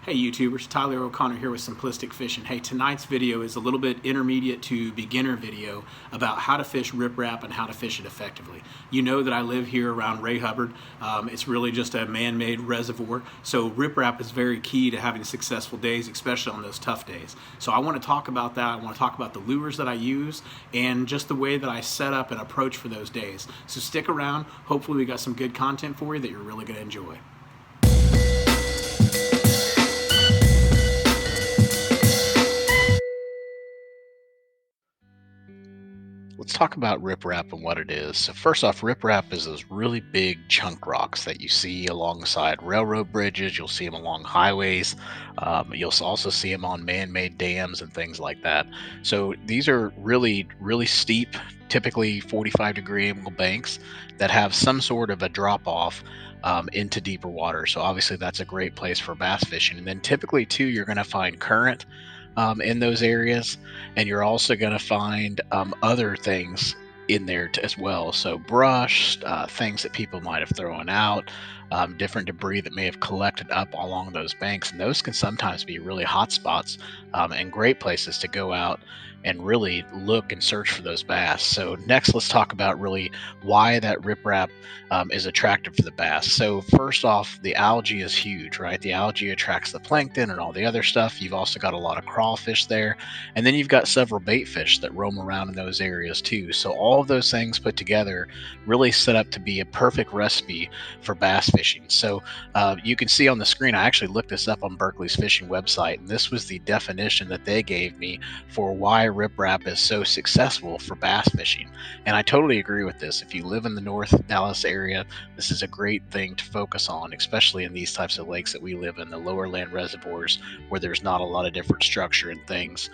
Hey YouTubers, Tyler O'Connor here with Simplistic Fishing. Hey, tonight's video is a little bit intermediate to beginner video about how to fish RipRap and how to fish it effectively. You know that I live here around Ray Hubbard. It's really just a man-made reservoir, so RipRap is very key to having successful days, especially on those tough days. So I want to talk about that. I want to talk about the lures that I use and just the way that I set up and approach for those days. So stick around. Hopefully we got some good content for you that you're really going to enjoy. Let's talk about riprap and what it is. So first off, riprap is those really big chunk rocks that you see alongside railroad bridges. You'll see them along highways. You'll also see them on man-made dams and things like that. So these are really, really steep, typically 45-degree angle banks that have some sort of a drop-off into deeper water. So obviously that's a great place for bass fishing. And then typically too, you're going to find current in those areas, and you're also going to find other things in there as well. So brush, things that people might have thrown out, different debris that may have collected up along those banks, and those can sometimes be really hot spots and great places to go out and really look and search for those bass. So next, let's talk about really why that riprap is attractive for the bass. So first off, the algae is huge, right? The algae attracts the plankton and all the other stuff. You've also got a lot of crawfish there, and then you've got several bait fish that roam around in those areas too. So all of those things put together really set up to be a perfect recipe for bass fishing. So you can see on the screen, I actually looked this up on Berkeley's fishing website, and this was the definition that they gave me for why riprap is so successful for bass fishing. And I totally agree with this. If you live in the North Dallas area, this is a great thing to focus on, especially in these types of lakes that we live in, the lower land reservoirs where there's not a lot of different structure and things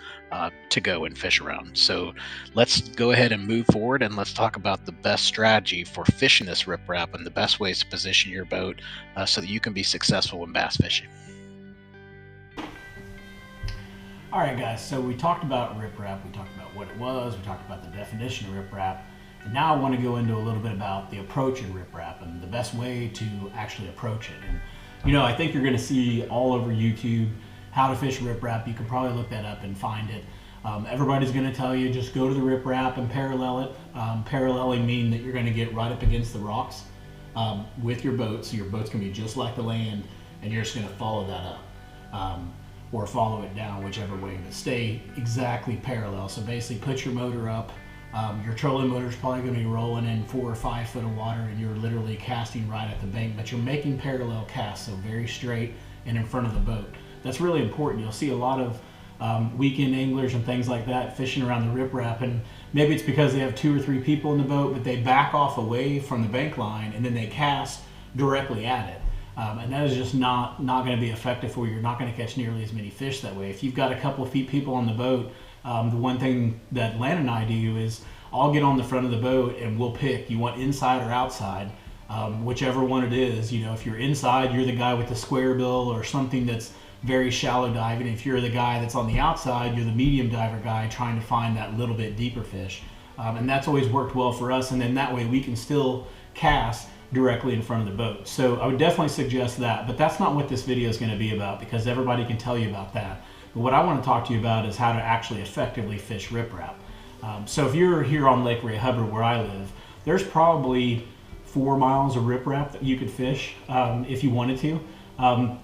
to go and fish around. So let's go ahead and move forward, and let's talk about the best strategy for fishing this riprap and the best ways to position your boat so that you can be successful in bass fishing. All right, guys, so we talked about riprap, we talked about what it was, we talked about the definition of riprap, and now I want to go into a little bit about the approach in riprap and the best way to actually approach it. And you know, I think you're going to see all over YouTube how to fish riprap. You can probably look that up and find it. Everybody's going to tell you just go to the riprap and parallel it. Paralleling mean that you're going to get right up against the rocks with your boat, so your boat's going to be just like the land, and you're just going to follow that up. Or follow it down, whichever way, but stay exactly parallel. So basically put your motor up. Your trolling motor is probably going to be rolling in 4 or 5 foot of water, and you're literally casting right at the bank, but you're making parallel casts, so very straight and in front of the boat. That's really important. You'll see a lot of weekend anglers and things like that fishing around the riprap, and maybe it's because they have 2 or 3 people in the boat, but they back off away from the bank line and then they cast directly at it. And that is just not going to be effective for you. You're not going to catch nearly as many fish that way. If you've got a couple of people on the boat, the one thing that Lan and I do is I'll get on the front of the boat and we'll pick. You want inside or outside, whichever one it is. You know, if you're inside, you're the guy with the square bill or something that's very shallow diving. If you're the guy that's on the outside, you're the medium diver guy trying to find that little bit deeper fish. And that's always worked well for us. And then that way we can still cast directly in front of the boat. So I would definitely suggest that, but that's not what this video is going to be about, because everybody can tell you about that. But what I want to talk to you about is how to actually effectively fish riprap. So if you're here on Lake Ray Hubbard where I live, there's probably 4 miles of riprap that you could fish if you wanted to.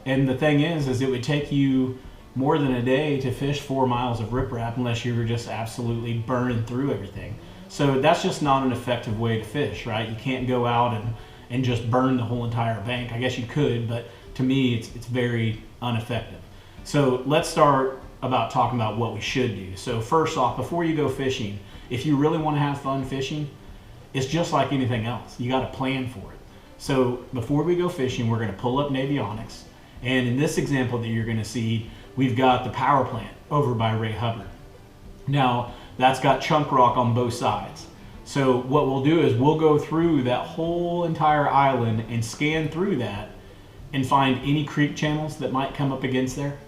And the thing is it would take you more than a day to fish 4 miles of riprap unless you were just absolutely burning through everything. So that's just not an effective way to fish, right? You can't go out and just burn the whole entire bank. I guess you could, but to me it's very ineffective. So let's start about talking about what we should do. So first off, before you go fishing, if you really want to have fun fishing, it's just like anything else. You got to plan for it. So before we go fishing, we're going to pull up Navionics, and in this example that you're going to see, we've got the power plant over by Ray Hubbard. Now that's got chunk rock on both sides. So what we'll do is we'll go through that whole entire island and scan through that and find any creek channels that might come up against there.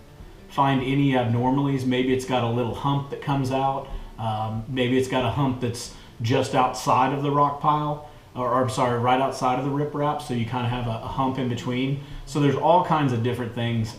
Find any abnormalities. Maybe it's got a little hump that comes out. Maybe it's got a hump that's just outside of the rock pile, or I'm sorry, right outside of the riprap, so you kind of have a hump in between. So there's all kinds of different things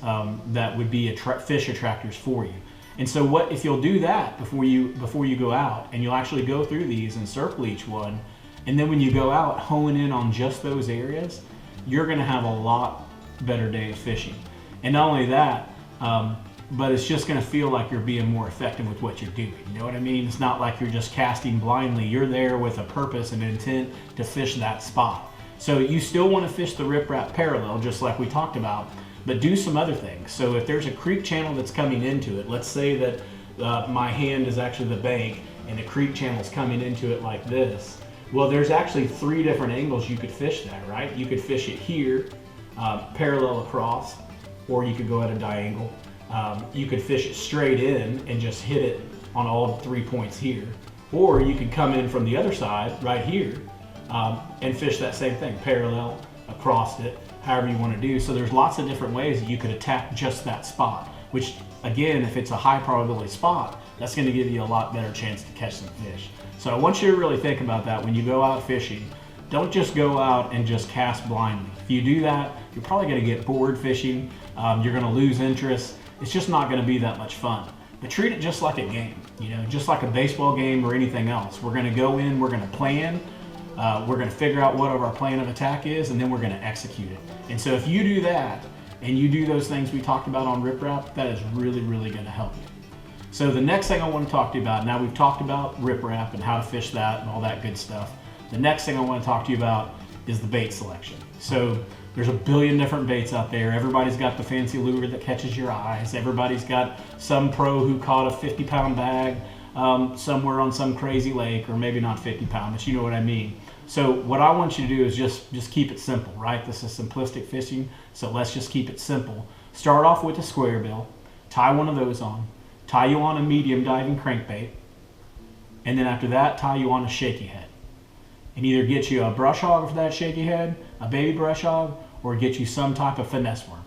that would be fish attractors for you. And so what if you'll do that before you go out, and you'll actually go through these and circle each one, and then when you go out, hone in on just those areas, you're going to have a lot better day of fishing. And not only that, but it's just going to feel like you're being more effective with what you're doing. You know what I mean? It's not like you're just casting blindly. You're there with a purpose and intent to fish that spot. So you still want to fish the RipRap parallel, just like we talked about, but do some other things. So if there's a creek channel that's coming into it, let's say that my hand is actually the bank and the creek channel is coming into it like this. Well, there's actually 3 different angles you could fish that, right? You could fish it here, parallel across, or you could go at a diagonal. You could fish it straight in and just hit it on all 3 points here. Or you could come in from the other side, right here, and fish that same thing, parallel, across it, however you want to do. So there's lots of different ways that you could attack just that spot, which again, if it's a high probability spot, that's going to give you a lot better chance to catch some fish. So I want you to really think about that when you go out fishing. Don't just go out and just cast blindly. If you do that, you're probably going to get bored fishing. You're going to lose interest. It's just not going to be that much fun. But treat it just like a game, just like a baseball game or anything else. We're going to go in, we're going to plan, we're going to figure out what our plan of attack is, and then we're going to execute it. And so if you do that, and you do those things we talked about on RipRap, that is really, really going to help you. So the next thing I want to talk to you about, now we've talked about RipRap and how to fish that and all that good stuff. The next thing I want to talk to you about is the bait selection. So there's a billion different baits out there. Everybody's got the fancy lure that catches your eyes. Everybody's got some pro who caught a 50-pound bag somewhere on some crazy lake, or maybe not 50-pound, but you know what I mean. So what I want you to do is just keep it simple, right? This is simplistic fishing, so let's just keep it simple. Start off with a square bill, tie one of those on, tie you on a medium diving crankbait, and then after that, tie you on a shaky head. And either get you a brush hog for that shaky head, a baby brush hog, or get you some type of finesse worm.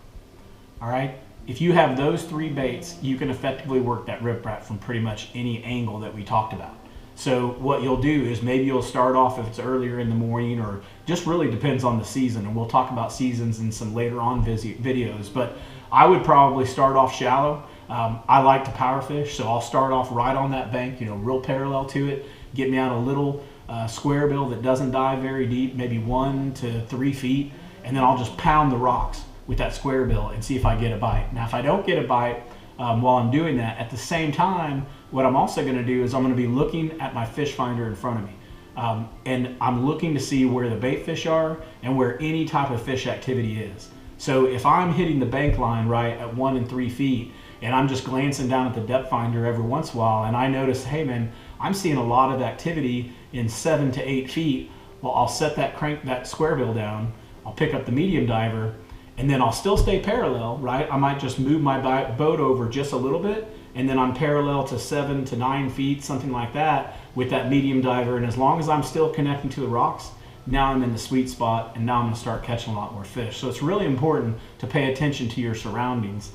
All right? If you have those 3 baits, you can effectively work that RipRap from pretty much any angle that we talked about. So what you'll do is maybe you'll start off if it's earlier in the morning, or just really depends on the season, and we'll talk about seasons in some later on videos, but I would probably start off shallow. I like to power fish, so I'll start off right on that bank, real parallel to it, get me out a little square bill that doesn't dive very deep, maybe 1 to 3 feet, and then I'll just pound the rocks with that square bill and see if I get a bite. Now if I don't get a bite while I'm doing that, at the same time, what I'm also going to do is I'm going to be looking at my fish finder in front of me. And I'm looking to see where the bait fish are and where any type of fish activity is. So if I'm hitting the bank line right at 1 and 3 feet, and I'm just glancing down at the depth finder every once in a while, and I notice, hey man, I'm seeing a lot of activity in 7 to 8 feet, well, I'll set that square bill down, I'll pick up the medium diver, and then I'll still stay parallel, right? I might just move my boat over just a little bit, and then I'm parallel to 7 to 9 feet, something like that, with that medium diver. And as long as I'm still connecting to the rocks, now I'm in the sweet spot, and now I'm gonna start catching a lot more fish. So it's really important to pay attention to your surroundings,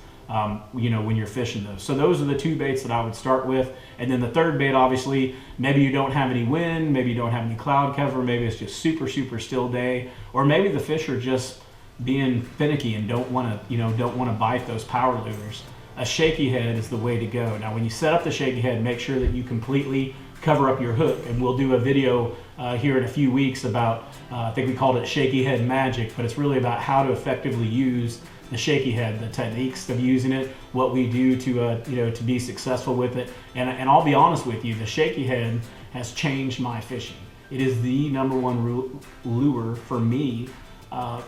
when you're fishing those. So those are the 2 baits that I would start with. And then the third bait, obviously, maybe you don't have any wind, maybe you don't have any cloud cover, maybe it's just super, super still day, or maybe the fish are just being finicky and don't want to bite those power lures. A shaky head is the way to go. Now when you set up the shaky head, make sure that you completely cover up your hook, and we'll do a video here in a few weeks about, I think we called it shaky head magic, but it's really about how to effectively use the shaky head, the techniques of using it, what we do to be successful with it. And I'll be honest with you, the shaky head has changed my fishing. It is the #1 lure for me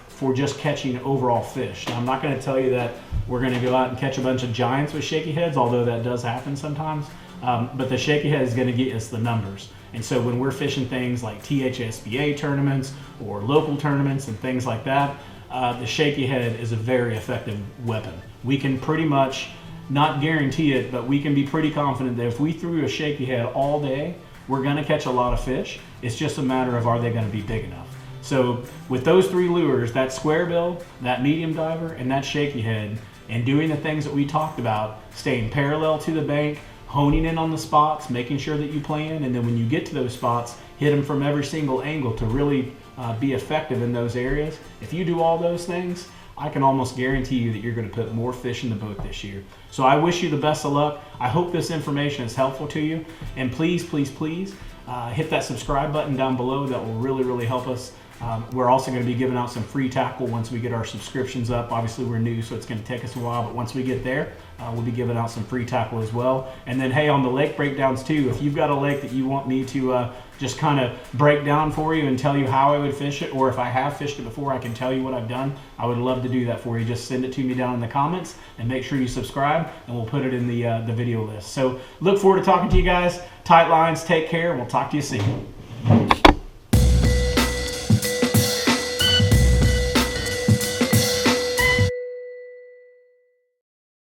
for just catching overall fish. Now, I'm not going to tell you that we're going to go out and catch a bunch of giants with shaky heads, although that does happen sometimes. But the shaky head is going to get us the numbers. And so when we're fishing things like THSBA tournaments or local tournaments and things like that, the shaky head is a very effective weapon. We can pretty much, not guarantee it, but we can be pretty confident that if we threw a shaky head all day, we're going to catch a lot of fish. It's just a matter of, are they going to be big enough? So with those 3 lures, that square bill, that medium diver, and that shaky head, and doing the things that we talked about, staying parallel to the bank, honing in on the spots, making sure that you plan, and then when you get to those spots, hit them from every single angle to really be effective in those areas. If you do all those things, I can almost guarantee you that you're going to put more fish in the boat this year. So I wish you the best of luck. I hope this information is helpful to you. And please, please, please hit that subscribe button down below. That will really, really help us. We're also going to be giving out some free tackle once we get our subscriptions up. Obviously, we're new, so it's going to take us a while, but once we get there, we'll be giving out some free tackle as well. And then, hey, on the lake breakdowns too, if you've got a lake that you want me to just kind of break down for you and tell you how I would fish it, or if I have fished it before, I can tell you what I've done, I would love to do that for you. Just send it to me down in the comments, and make sure you subscribe, and we'll put it in the video list. So look forward to talking to you guys. Tight lines, take care, and we'll talk to you soon.